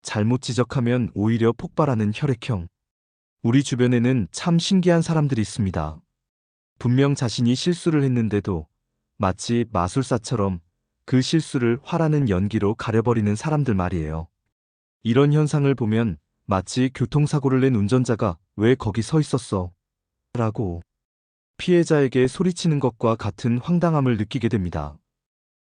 잘못 지적하면 오히려 폭발하는 혈액형. 우리 주변에는 참 신기한 사람들이 있습니다. 분명 자신이 실수를 했는데도 마치 마술사처럼 그 실수를 화라는 연기로 가려버리는 사람들 말이에요. 이런 현상을 보면 마치 교통사고를 낸 운전자가 왜 거기 서 있었어? 라고 피해자에게 소리치는 것과 같은 황당함을 느끼게 됩니다.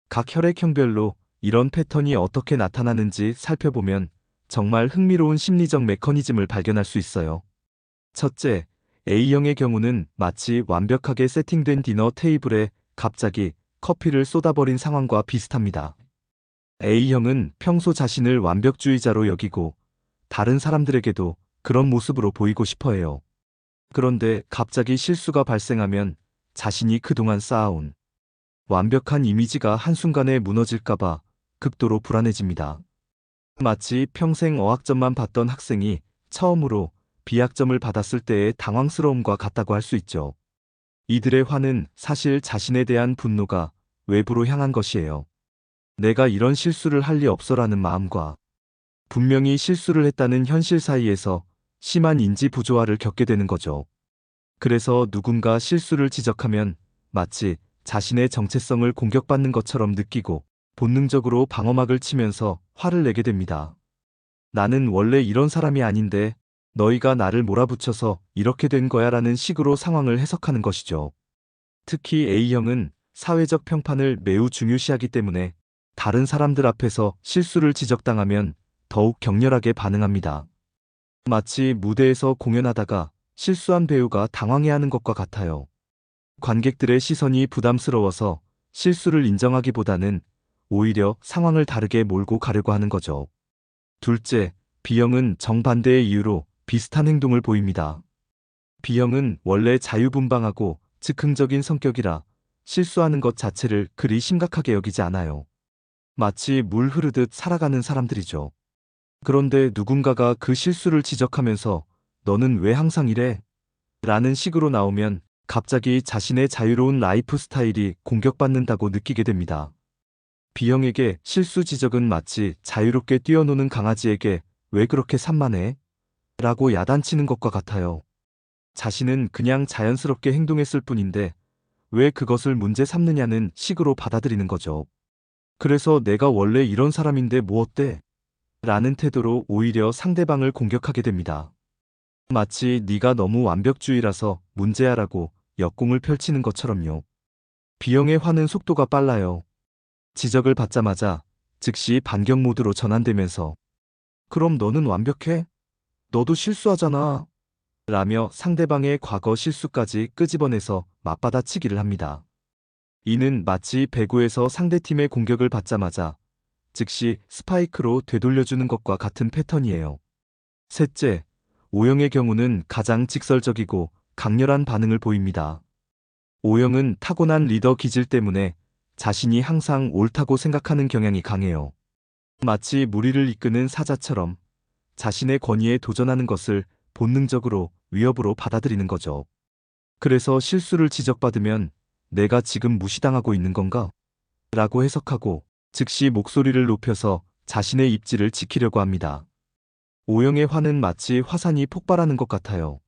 각 혈액형별로 이런 패턴이 어떻게 나타나는지 살펴보면 정말 흥미로운 심리적 메커니즘을 발견할 수 있어요. 첫째, A형의 경우는 마치 완벽하게 세팅된 디너 테이블에 갑자기 커피를 쏟아버린 상황과 비슷합니다. A형은 평소 자신을 완벽주의자로 여기고 다른 사람들에게도 그런 모습으로 보이고 싶어 해요. 그런데 갑자기 실수가 발생하면 자신이 그동안 쌓아온 완벽한 이미지가 한순간에 무너질까봐 극도로 불안해집니다. 마치 평생 어학점만 봤던 학생이 처음으로 B학점을 받았을 때의 당황스러움과 같다고 할 수 있죠. 이들의 화는 사실 자신에 대한 분노가 외부로 향한 것이에요. 내가 이런 실수를 할 리 없어라는 마음과 분명히 실수를 했다는 현실 사이에서 심한 인지 부조화를 겪게 되는 거죠. 그래서 누군가 실수를 지적하면 마치 자신의 정체성을 공격받는 것처럼 느끼고 본능적으로 방어막을 치면서 화를 내게 됩니다. 나는 원래 이런 사람이 아닌데 너희가 나를 몰아붙여서 이렇게 된 거야 라는 식으로 상황을 해석하는 것이죠. 특히 A형은 사회적 평판을 매우 중요시하기 때문에 다른 사람들 앞에서 실수를 지적당하면 더욱 격렬하게 반응합니다. 마치 무대에서 공연하다가 실수한 배우가 당황해하는 것과 같아요. 관객들의 시선이 부담스러워서 실수를 인정하기보다는 오히려 상황을 다르게 몰고 가려고 하는 거죠. 둘째, B형은 정반대의 이유로 비슷한 행동을 보입니다. B형은 원래 자유분방하고 즉흥적인 성격이라 실수하는 것 자체를 그리 심각하게 여기지 않아요. 마치 물 흐르듯 살아가는 사람들이죠. 그런데 누군가가 그 실수를 지적하면서 너는 왜 항상 이래? 라는 식으로 나오면 갑자기 자신의 자유로운 라이프 스타일이 공격받는다고 느끼게 됩니다. B형에게 실수 지적은 마치 자유롭게 뛰어노는 강아지에게 왜 그렇게 산만해? 라고 야단치는 것과 같아요. 자신은 그냥 자연스럽게 행동했을 뿐인데 왜 그것을 문제 삼느냐는 식으로 받아들이는 거죠. 그래서 내가 원래 이런 사람인데 뭐 어때? 라는 태도로 오히려 상대방을 공격하게 됩니다. 마치 네가 너무 완벽주의라서 문제야라고 역공을 펼치는 것처럼요. B형의 화는 속도가 빨라요. 지적을 받자마자 즉시 반격 모드로 전환되면서 그럼 너는 완벽해? 너도 실수하잖아. 라며 상대방의 과거 실수까지 끄집어내서 맞받아치기를 합니다. 이는 마치 배구에서 상대팀의 공격을 받자마자 즉시 스파이크로 되돌려주는 것과 같은 패턴이에요. 셋째, O형의 경우는 가장 직설적이고 강렬한 반응을 보입니다. O형은 타고난 리더 기질 때문에 자신이 항상 옳다고 생각하는 경향이 강해요. 마치 무리를 이끄는 사자처럼 자신의 권위에 도전하는 것을 본능적으로 위협으로 받아들이는 거죠. 그래서 실수를 지적받으면 내가 지금 무시당하고 있는 건가? 라고 해석하고 즉시 목소리를 높여서 자신의 입지를 지키려고 합니다. O형의 화는 마치 화산이 폭발하는 것 같아요.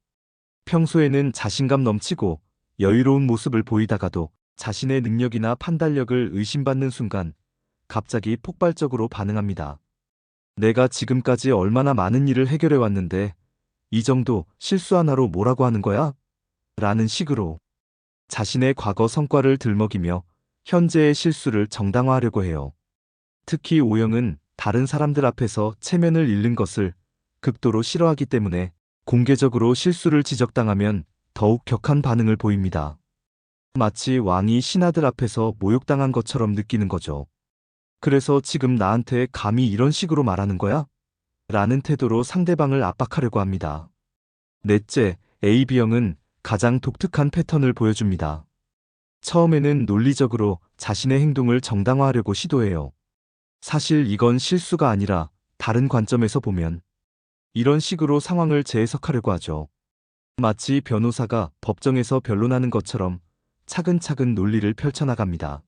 평소에는 자신감 넘치고 여유로운 모습을 보이다가도 자신의 능력이나 판단력을 의심받는 순간 갑자기 폭발적으로 반응합니다. 내가 지금까지 얼마나 많은 일을 해결해 왔는데 이 정도 실수 하나로 뭐라고 하는 거야? 라는 식으로 자신의 과거 성과를 들먹이며 현재의 실수를 정당화하려고 해요. 특히 O형은 다른 사람들 앞에서 체면을 잃는 것을 극도로 싫어하기 때문에 공개적으로 실수를 지적당하면 더욱 격한 반응을 보입니다. 마치 왕이 신하들 앞에서 모욕당한 것처럼 느끼는 거죠. 그래서 지금 나한테 감히 이런 식으로 말하는 거야? 라는 태도로 상대방을 압박하려고 합니다. 넷째, AB형은 가장 독특한 패턴을 보여줍니다. 처음에는 논리적으로 자신의 행동을 정당화하려고 시도해요. 사실 이건 실수가 아니라 다른 관점에서 보면 이런 식으로 상황을 재해석하려고 하죠. 마치 변호사가 법정에서 변론하는 것처럼 차근차근 논리를 펼쳐나갑니다.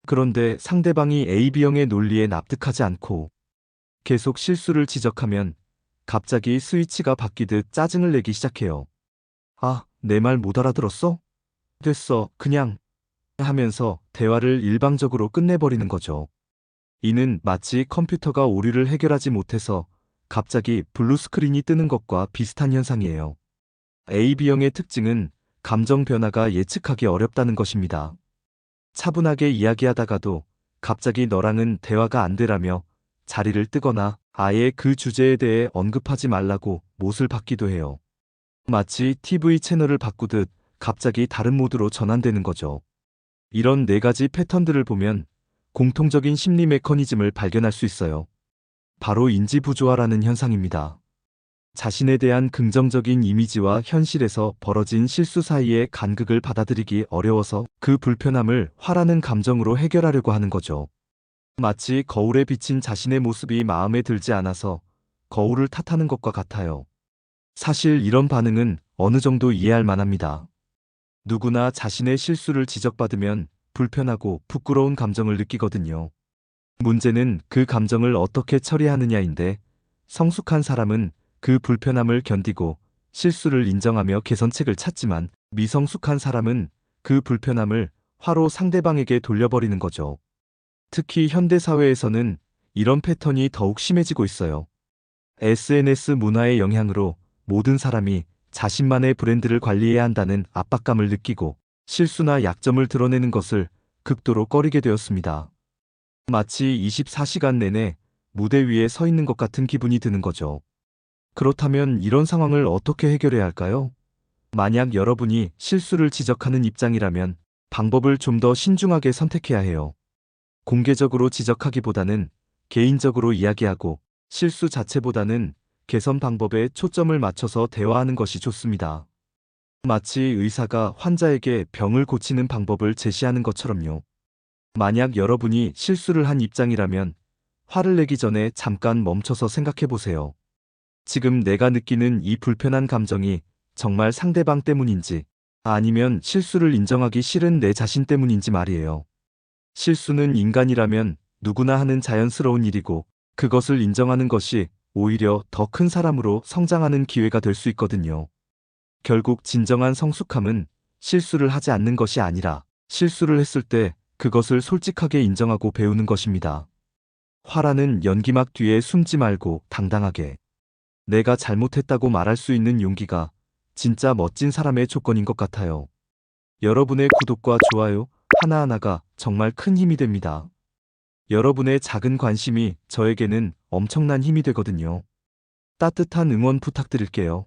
그런데 상대방이 AB형의 논리에 납득하지 않고 계속 실수를 지적하면 갑자기 스위치가 바뀌듯 짜증을 내기 시작해요. 아, 내 말 못 알아들었어? 됐어, 그냥 하면서 대화를 일방적으로 끝내버리는 거죠. 이는 마치 컴퓨터가 오류를 해결하지 못해서 갑자기 블루 스크린이 뜨는 것과 비슷한 현상이에요. AB형의 특징은 감정 변화가 예측하기 어렵다는 것입니다. 차분하게 이야기하다가도 갑자기 너랑은 대화가 안 되라며 자리를 뜨거나 아예 그 주제에 대해 언급하지 말라고 못을 받기도 해요. 마치 TV 채널을 바꾸듯 갑자기 다른 모드로 전환되는 거죠. 이런 네 가지 패턴들을 보면 공통적인 심리 메커니즘을 발견할 수 있어요. 바로 인지부조화라는 현상입니다. 자신에 대한 긍정적인 이미지와 현실에서 벌어진 실수 사이의 간극을 받아들이기 어려워서 그 불편함을 화라는 감정으로 해결하려고 하는 거죠. 마치 거울에 비친 자신의 모습이 마음에 들지 않아서 거울을 탓하는 것과 같아요. 사실 이런 반응은 어느 정도 이해할 만합니다. 누구나 자신의 실수를 지적받으면 불편하고 부끄러운 감정을 느끼거든요. 문제는 그 감정을 어떻게 처리하느냐인데, 성숙한 사람은 그 불편함을 견디고 실수를 인정하며 개선책을 찾지만, 미성숙한 사람은 그 불편함을 화로 상대방에게 돌려버리는 거죠. 특히 현대사회에서는 이런 패턴이 더욱 심해지고 있어요. SNS 문화의 영향으로 모든 사람이 자신만의 브랜드를 관리해야 한다는 압박감을 느끼고 실수나 약점을 드러내는 것을 극도로 꺼리게 되었습니다. 마치 24시간 내내 무대 위에 서 있는 것 같은 기분이 드는 거죠. 그렇다면 이런 상황을 어떻게 해결해야 할까요? 만약 여러분이 실수를 지적하는 입장이라면 방법을 좀 더 신중하게 선택해야 해요. 공개적으로 지적하기보다는 개인적으로 이야기하고, 실수 자체보다는 개선 방법에 초점을 맞춰서 대화하는 것이 좋습니다. 마치 의사가 환자에게 병을 고치는 방법을 제시하는 것처럼요. 만약 여러분이 실수를 한 입장이라면 화를 내기 전에 잠깐 멈춰서 생각해 보세요. 지금 내가 느끼는 이 불편한 감정이 정말 상대방 때문인지, 아니면 실수를 인정하기 싫은 내 자신 때문인지 말이에요. 실수는 인간이라면 누구나 하는 자연스러운 일이고, 그것을 인정하는 것이 오히려 더 큰 사람으로 성장하는 기회가 될 수 있거든요. 결국 진정한 성숙함은 실수를 하지 않는 것이 아니라 실수를 했을 때 그것을 솔직하게 인정하고 배우는 것입니다. 화라는 연기막 뒤에 숨지 말고 당당하게 내가 잘못했다고 말할 수 있는 용기가 진짜 멋진 사람의 조건인 것 같아요. 여러분의 구독과 좋아요 하나하나가 정말 큰 힘이 됩니다. 여러분의 작은 관심이 저에게는 엄청난 힘이 되거든요. 따뜻한 응원 부탁드릴게요.